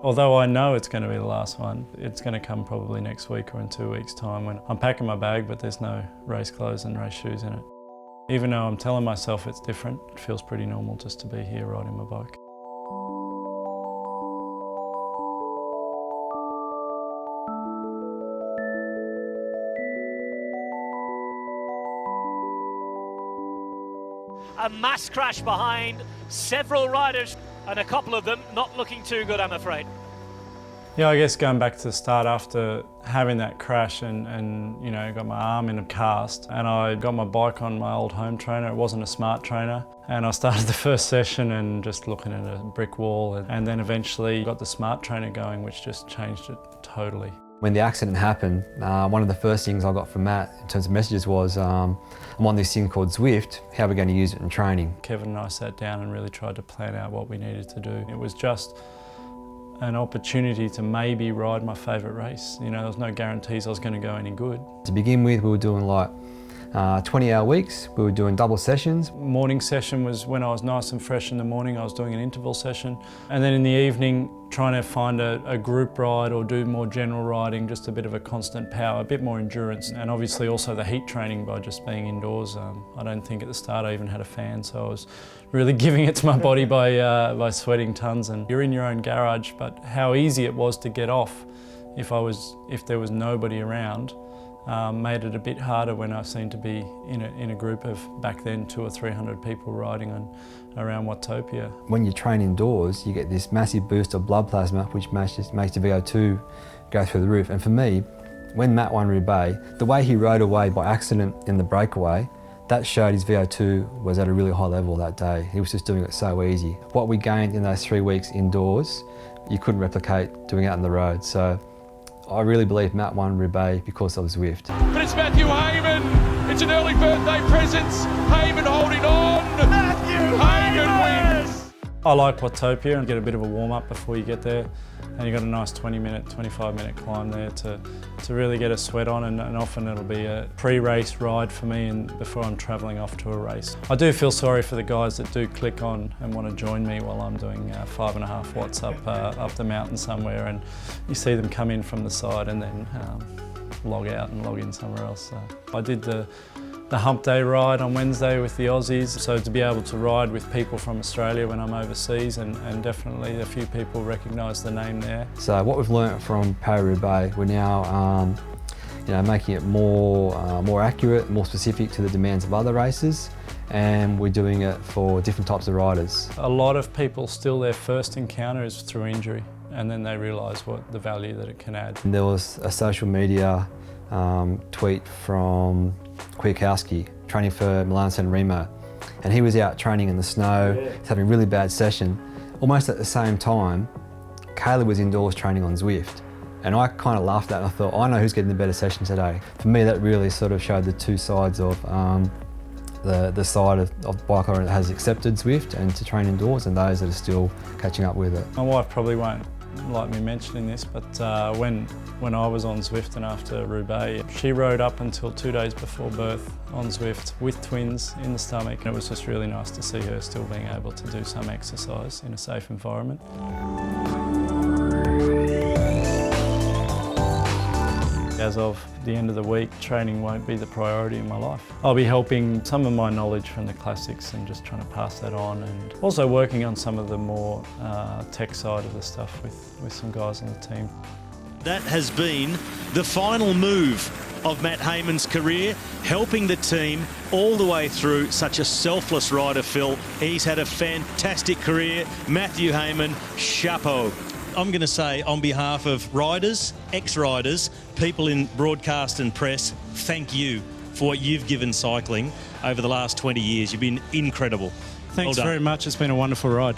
Although I know it's going to be the last one, it's going to come probably next week or in 2 weeks' time when I'm packing my bag but there's no race clothes and race shoes in it. Even though I'm telling myself it's different, it feels pretty normal just to be here riding my bike. A mass crash behind, several riders and a couple of them not looking too good, I'm afraid. Yeah, I guess going back to the start after having that crash and you know, got my arm in a cast and I got my bike on my old home trainer. It wasn't a smart trainer. And I started the first session and just looking at a brick wall and then eventually got the smart trainer going, which just changed it totally. When the accident happened, one of the first things I got from Matt in terms of messages was, I'm on this thing called Zwift, how are we going to use it in training? Kevin and I sat down and really tried to plan out what we needed to do. It was just an opportunity to maybe ride my favourite race. You know, there was no guarantees I was going to go any good. To begin with, we were doing like 20-hour weeks. We were doing double sessions. Morning session was when I was nice and fresh in the morning. I was doing an interval session. And then in the evening, trying to find a group ride or do more general riding, just a bit of a constant power, a bit more endurance. And obviously also the heat training by just being indoors. I don't think at the start I even had a fan, so I was really giving it to my body by sweating tons. And you're in your own garage, but how easy it was to get off if there was nobody around. Made it a bit harder when I seemed to be in a group of, back then, 200 or 300 people riding around Watopia. When you train indoors, you get this massive boost of blood plasma, which makes the VO2 go through the roof. And for me, when Matt won Roubaix, the way he rode away by accident in the breakaway, that showed his VO2 was at a really high level that day. He was just doing it so easy. What we gained in those 3 weeks indoors, you couldn't replicate doing out on the road. So I really believe Matt won Roubaix because of Zwift. But it's Matthew Hayman. It's an early birthday present. Hayman holding on. Matthew Hayman wins. I like Watopia and get a bit of a warm up before you get there. And you've got a nice 25-minute climb there to really get a sweat on, and often it'll be a pre-race ride for me and before I'm travelling off to a race. I do feel sorry for the guys that do click on and want to join me while I'm doing 5.5 watts up the mountain somewhere, and you see them come in from the side and then log out and log in somewhere else. So I did the hump day ride on Wednesday with the Aussies, so to be able to ride with people from Australia when I'm overseas, and definitely a few people recognise the name there. So what we've learnt from Paris-Roubaix, we're now making it more accurate, more specific to the demands of other races, and we're doing it for different types of riders. A lot of people still, their first encounter is through injury, and then they realise what the value that it can add. And there was a social media tweet from Kwiatkowski, training for Milan-San Remo, and he was out training in the snow, he's having a really bad session. Almost at the same time, Kayla was indoors training on Zwift, and I kind of laughed at it and I thought, I know who's getting the better session today. For me, that really sort of showed the two sides of the side of the bike that has accepted Zwift and to train indoors, and those that are still catching up with it. My wife probably won't like me mentioning this, but when I was on Zwift and after Roubaix, she rode up until 2 days before birth on Zwift with twins in the stomach, and it was just really nice to see her still being able to do some exercise in a safe environment. As of the end of the week, training won't be the priority in my life. I'll be helping some of my knowledge from the classics and just trying to pass that on, and also working on some of the more tech side of the stuff with some guys on the team. That has been the final move of Matt Hayman's career, helping the team all the way through. Such a selfless rider, Phil. He's had a fantastic career. Matthew Hayman, chapeau. I'm going to say, on behalf of riders, ex-riders, people in broadcast and press, thank you for what you've given cycling over the last 20 years. You've been incredible. Thanks Well done. very much. It's been a wonderful ride.